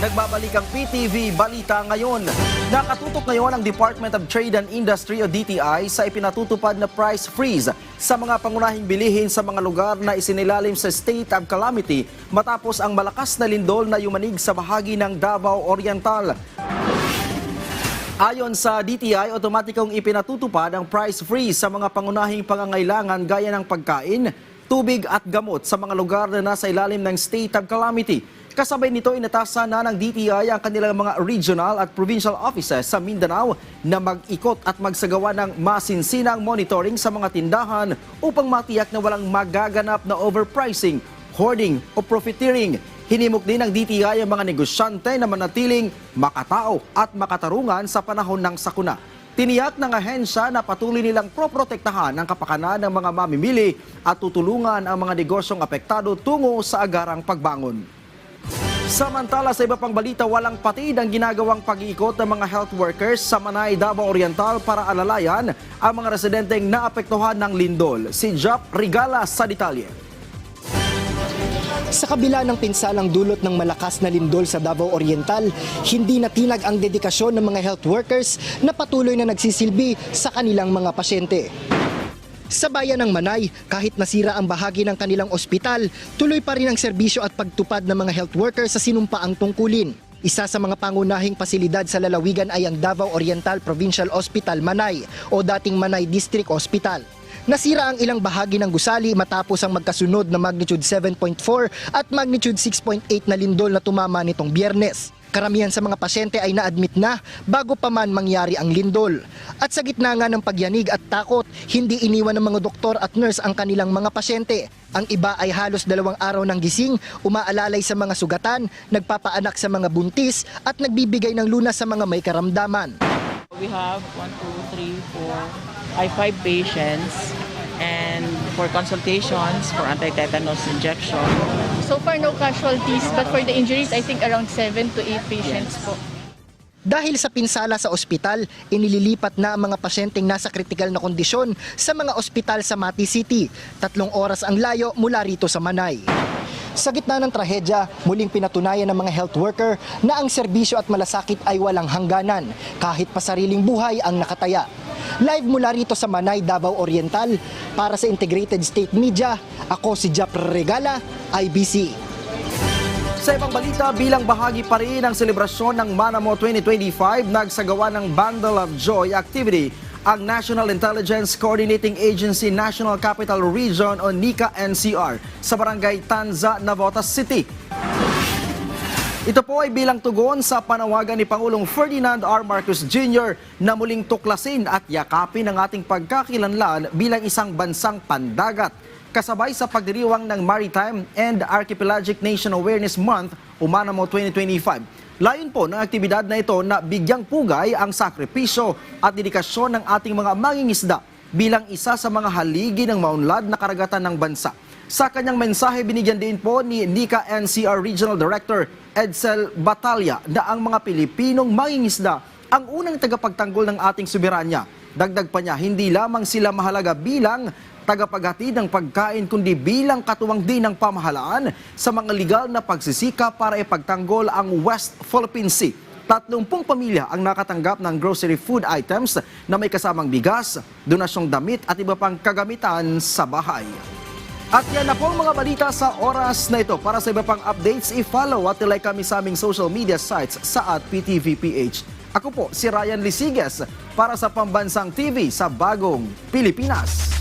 Nagbabalik ang PTV Balita Ngayon. Nakatutok ngayon ang Department of Trade and Industry o DTI sa ipinatutupad na price freeze sa mga pangunahing bilihin sa mga lugar na isinilalim sa state of calamity matapos ang malakas na lindol na yumanig sa bahagi ng Davao Oriental. Ayon sa DTI, otomatikong ipinatutupad ang price freeze sa mga pangunahing pangangailangan gaya ng pagkain, tubig at gamot sa mga lugar na nasa ilalim ng state of calamity. Kasabay nito, inatasan na ng DTI ang kanilang mga regional at provincial offices sa Mindanao na mag-ikot at magsagawa ng masinsinang monitoring sa mga tindahan upang matiyak na walang magaganap na overpricing, hoarding o profiteering. Hinimok din ng DTI ang mga negosyante na manatiling makatao at makatarungan sa panahon ng sakuna. Tiniyak ng ahensya na patuloy nilang proprotektahan ang kapakanan ng mga mamimili at tutulungan ang mga negosyong apektado tungo sa agarang pagbangon. Samantala, sa iba pang balita, walang patid ang ginagawang pag-iikot ng mga health workers sa Manay, Davao Oriental para alalayan ang mga residenteng naapektuhan ng lindol. Si Jap Rigala sa detalye. Sa kabila ng pinsalang dulot ng malakas na lindol sa Davao Oriental, hindi natinag ang dedikasyon ng mga health workers na patuloy na nagsisilbi sa kanilang mga pasyente. Sa bayan ng Manay, kahit nasira ang bahagi ng kanilang ospital, tuloy pa rin ang serbisyo at pagtupad ng mga health workers sa sinumpaang tungkulin. Isa sa mga pangunahing pasilidad sa lalawigan ay ang Davao Oriental Provincial Hospital Manay o dating Manay District Hospital. Nasira ang ilang bahagi ng gusali matapos ang magkasunod na magnitude 7.4 at magnitude 6.8 na lindol na tumama nitong Biyernes. Karamihan sa mga pasyente ay na-admit na bago pa man mangyari ang lindol. At sa gitna nga ng pagyanig at takot, hindi iniwan ng mga doktor at nurse ang kanilang mga pasyente. Ang iba ay halos 2 araw ng gising, umaalalay sa mga sugatan, nagpapaanak sa mga buntis at nagbibigay ng lunas sa mga may karamdaman. We have 5 patients and for consultations for anti-tetanus injection. So far, no casualties, but for the injuries, I think around 7 to 8 patients po. Dahil sa pinsala sa ospital, inililipat na ang mga pasyenteng nasa kritikal na kondisyon sa mga ospital sa Mati City. 3 oras ang layo mula rito sa Manay. Sa gitna ng trahedya, muling pinatunayan ng mga health worker na ang serbisyo at malasakit ay walang hangganan, kahit pa sariling buhay ang nakataya. Live mula rito sa Manay, Davao Oriental, para sa Integrated State Media, ako si Jap Regala, IBC. Sa ibang balita, bilang bahagi pa rin ng selebrasyon ng Manamo 2025, nagsagawa ng Bundle of Joy activity ang National Intelligence Coordinating Agency National Capital Region o NICA-NCR sa Barangay Tanza, Navotas City. Ito po ay bilang tugon sa panawagan ni Pangulong Ferdinand R. Marcos Jr. na muling tuklasin at yakapin ang ating pagkakilanlan bilang isang bansang pandagat. Kasabay sa pagdiriwang ng Maritime and Archipelagic Nation Awareness Month o Manamo 2025. Layon po ng aktibidad na ito na bigyang pugay ang sakripisyo at dedikasyon ng ating mga mangingisda bilang isa sa mga haligi ng maunlad na karagatan ng bansa. Sa kanyang mensahe, binigyan din po ni NICA-NCR Regional Director Edsel Batalya na ang mga Pilipinong mangingisda ang unang tagapagtanggol ng ating soberanya. Dagdag pa niya, hindi lamang sila mahalaga bilang tagapaghatid ng pagkain kundi bilang katuwang din ng pamahalaan sa mga legal na pagsisika para ipagtanggol ang West Philippine Sea. 30 pamilya ang nakatanggap ng grocery food items na may kasamang bigas, donasyong damit at iba pang kagamitan sa bahay. At yan na po ang mga balita sa oras na ito. Para sa iba pang updates, i-follow at i-like kami sa aming social media sites sa @PTVPH. Ako po si Ryan Lisiges para sa Pambansang TV sa Bagong Pilipinas.